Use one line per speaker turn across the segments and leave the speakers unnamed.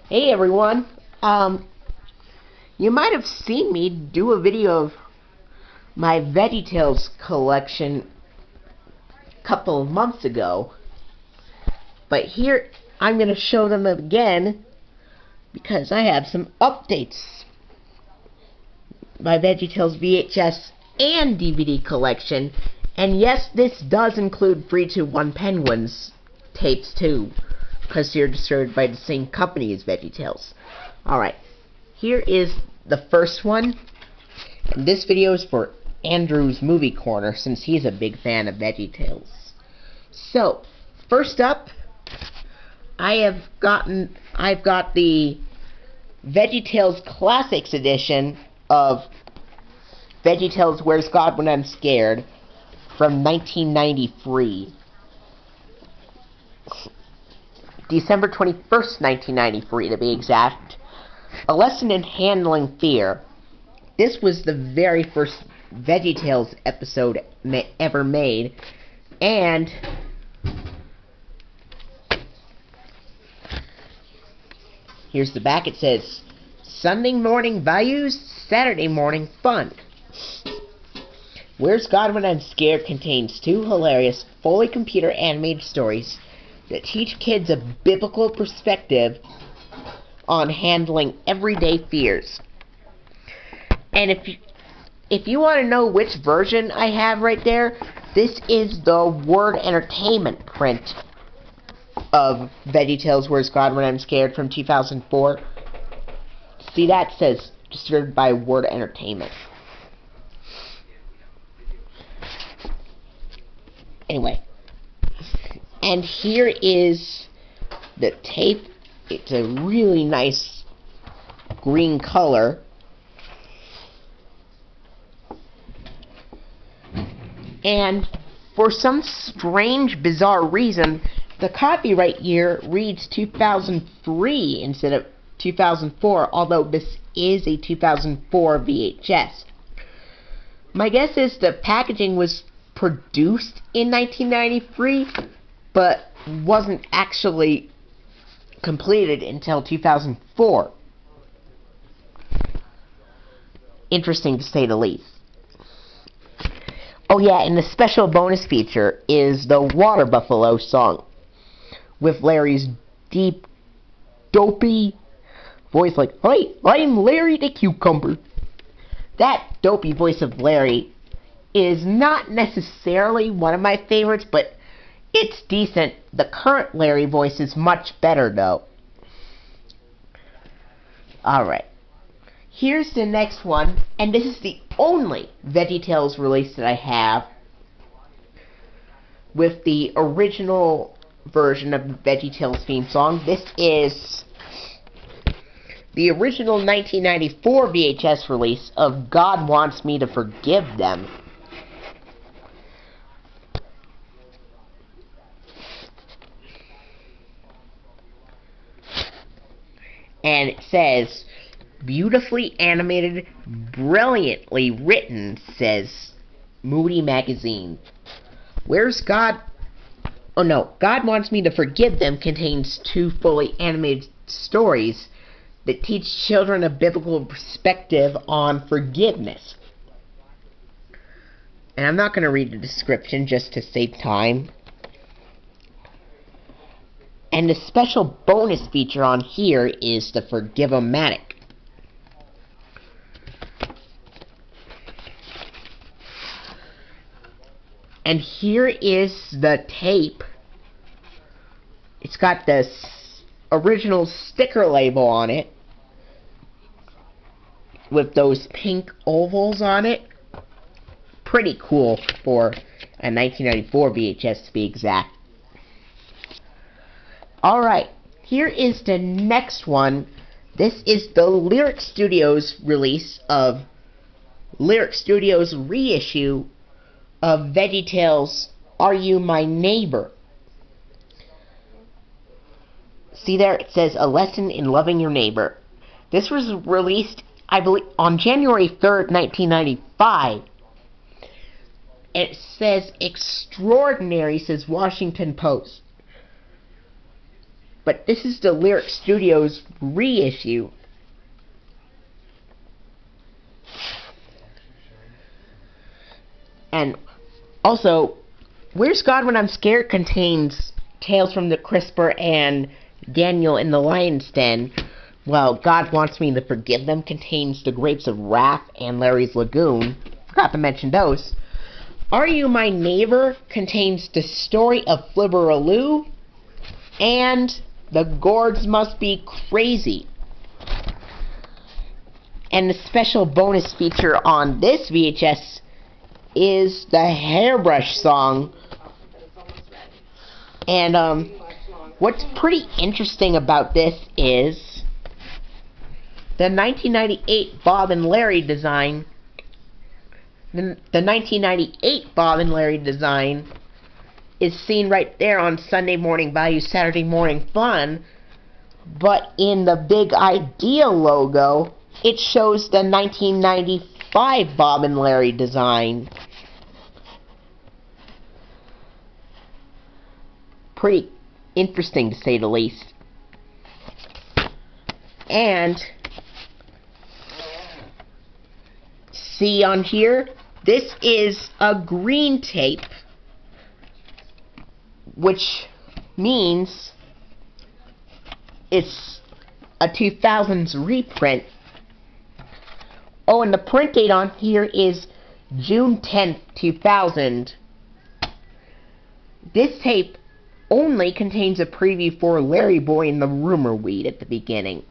Hey everyone, you might have seen me do a video of my VeggieTales collection a couple of months ago, but here I'm going to show them again because I have some updates. My VeggieTales VHS and DVD collection, and yes, this does include 3-2-1 Penguins tapes too, because you're distributed by the same company as VeggieTales. Alright, here is the first one, and this video is for Andrew's Movie Corner, since he's a big fan of VeggieTales. So, first up, I've got the VeggieTales Classics edition of VeggieTales Where's God When I'm Scared from 1993. December 21st, 1993 to be exact. A Lesson in Handling Fear. This was the very first VeggieTales episode ever made, and here's the back. It says, Sunday morning values, Saturday morning fun. Where's God When I'm Scared contains 2 hilarious, fully computer animated stories that teach kids a biblical perspective on handling everyday fears. And if you want to know which version I have right there, this is the Word Entertainment print of VeggieTales Where's God When I'm Scared from 2004. See, that says distributed by Word Entertainment. Anyway, and here is the tape. It's a really nice green color. And for some strange, bizarre reason, the copyright year reads 2003 instead of 2004, although this is a 2004 VHS. My guess is the packaging was produced in 1993, but wasn't actually completed until 2004. Interesting to say the least. Oh yeah, and the special bonus feature is the Water Buffalo song, with Larry's deep, dopey voice like, "Hey, I'm Larry the Cucumber." That dopey voice of Larry is not necessarily one of my favorites, but it's decent. The current Larry voice is much better, though. Alright. Here's the next one, and this is the only VeggieTales release that I have with the original version of the VeggieTales theme song. This is the original 1994 VHS release of God Wants Me to Forgive Them. And it says, beautifully animated, brilliantly written, says Moody Magazine. Where's God? Oh no, God Wants Me to Forgive Them contains 2 fully animated stories that teach children a biblical perspective on forgiveness. And I'm not going to read the description just to save time. And the special bonus feature on here is the Forgive-O-Matic. And here is the tape. It's got this original sticker label on it, with those pink ovals on it. Pretty cool for a 1994 VHS to be exact. Alright, here is the next one. This is the Lyric Studios release of Lyric Studios reissue of VeggieTales Are You My Neighbor? See there, it says A Lesson in Loving Your Neighbor. This was released, I believe, on January 3rd, 1995. It says extraordinary, says Washington Post. but this is the Lyric Studios reissue. And also, Where's God When I'm Scared contains Tales from the Crisper and Daniel in the Lion's Den, while God Wants Me to Forgive Them contains The Grapes of Wrath and Larry's Lagoon. Forgot to mention those. Are You My Neighbor contains The Story of Flibberaloo and The Gourds Must Be Crazy. And the special bonus feature on this VHS is the Hairbrush song. And what's pretty interesting about this is the 1998 Bob and Larry design. The 1998 Bob and Larry design is seen right there on Sunday Morning Value, Saturday Morning Fun, but in the Big Idea logo, it shows the 1995 Bob and Larry design. Pretty interesting, to say the least. And see on here, this is a green tape, which means it's a 2000s reprint. Oh, and the print date on here is June 10th, 2000. This tape only contains a preview for Larry Boy and the Rumor Weed at the beginning.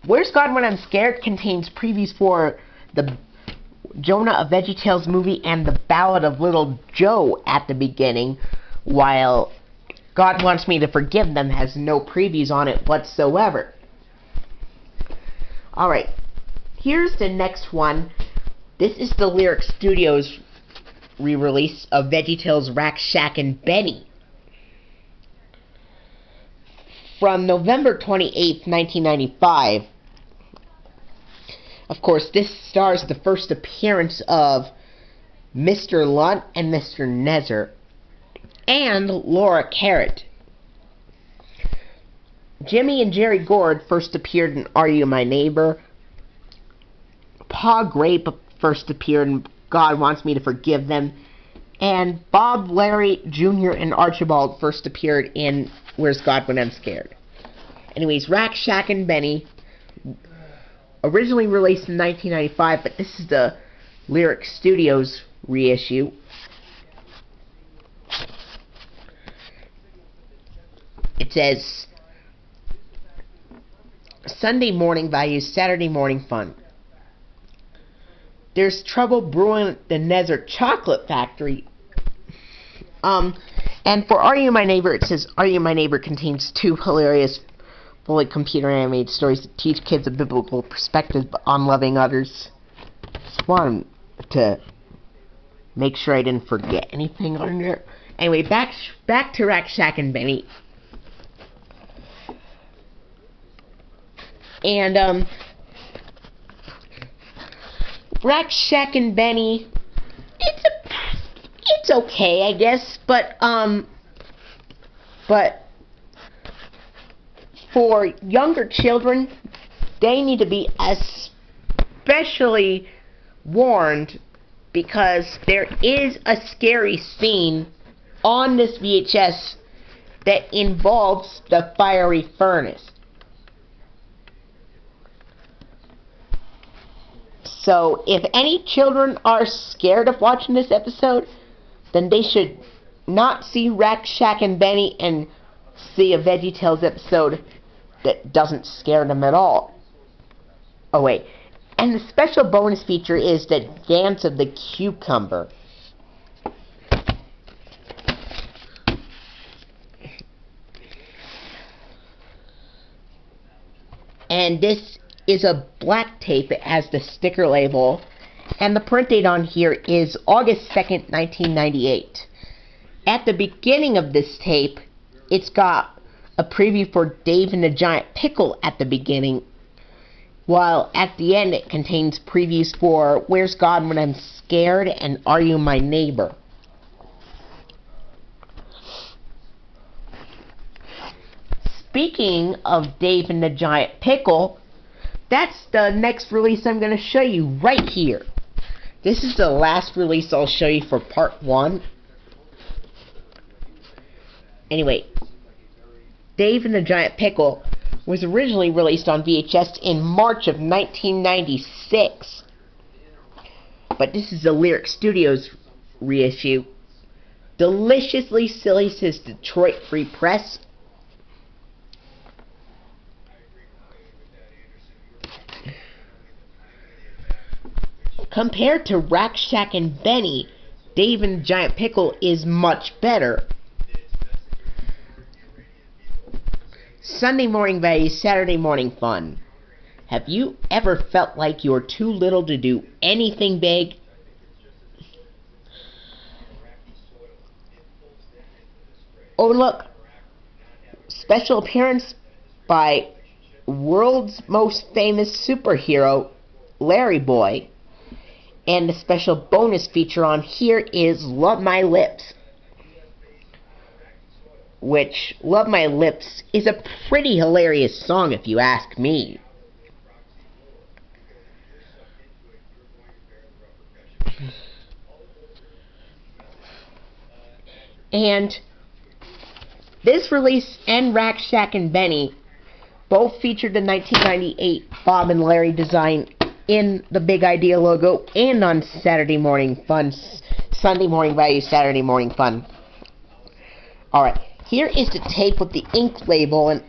Where's God When I'm Scared contains previews for the Jonah of VeggieTales movie and the Ballad of Little Joe at the beginning, while God Wants Me to Forgive Them has no previews on it whatsoever. Alright, here's the next one. This is the Lyric Studios re-release of VeggieTales Rack, Shack, and Benny. From November 28th, 1995. Of course, this stars the first appearance of Mr. Lunt and Mr. Nezzer, and Laura Carrot. Jimmy and Jerry Gourd first appeared in Are You My Neighbor? Pa Grape first appeared in God Wants Me to Forgive Them, and Bob, Larry, Jr., and Archibald first appeared in Where's God When I'm Scared. Anyways, Rack, Shack, and Benny, originally released in 1995, but this is the Lyric Studios reissue. It says, Sunday Morning Value, Saturday Morning Fun. There's trouble brewing at the Nezzer Chocolate Factory. And for Are You My Neighbor, it says, Are You My Neighbor contains two hilarious, fully computer animated stories that teach kids a biblical perspective on loving others. Just wanted to make sure I didn't forget anything on there. Anyway, back to Rack, Shack, and Benny. And, Rack, Shack, and Benny, it's okay, I guess, but for younger children, they need to be especially warned, because there is a scary scene on this VHS that involves the fiery furnace. So, if any children are scared of watching this episode, then they should not see Rack, Shack, and Benny and see a VeggieTales episode that doesn't scare them at all. Oh, wait. And the special bonus feature is the Dance of the Cucumber. And this is a black tape. It has the sticker label, and the print date on here is August 2nd, 1998. At the beginning of this tape, it's got a preview for Dave and the Giant Pickle at the beginning, while at the end it contains previews for Where's God When I'm Scared and Are You My Neighbor. speaking of Dave and the Giant Pickle, that's the next release I'm going to show you right here. This is the last release I'll show you for part 1. Anyway, Dave and the Giant Pickle was originally released on VHS in March of 1996. But this is the Lyric Studios reissue. Deliciously Silly, says Detroit Free Press. Compared to Rack Shack and Benny, Dave and the Giant Pickle is much better. Sunday morning value, Saturday morning fun. Have you ever felt like you're too little to do anything big? Oh look, special appearance by world's most famous superhero, Larry Boy. And the special bonus feature on here is Love My Lips. Which, Love My Lips is a pretty hilarious song if you ask me. And this release and Rack Shack and Benny both featured the 1998 Bob and Larry design in the Big Idea logo and on Saturday Morning Fun, Sunday Morning Value, Saturday Morning Fun. Alright, here is the tape with the ink label and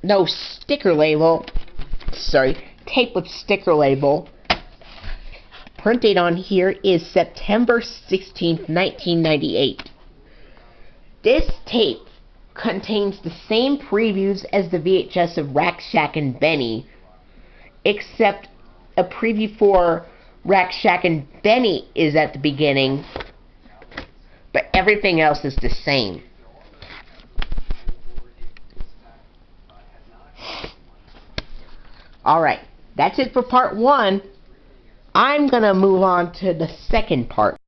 no sticker label. Sorry, tape with sticker label. Print date on here is September 16th, 1998. This tape contains the same previews as the VHS of Rack Shack and Benny, except a preview for Rack Shack and Benny is at the beginning, but everything else is the same. Alright, that's it for part 1. I'm gonna move on to the second part.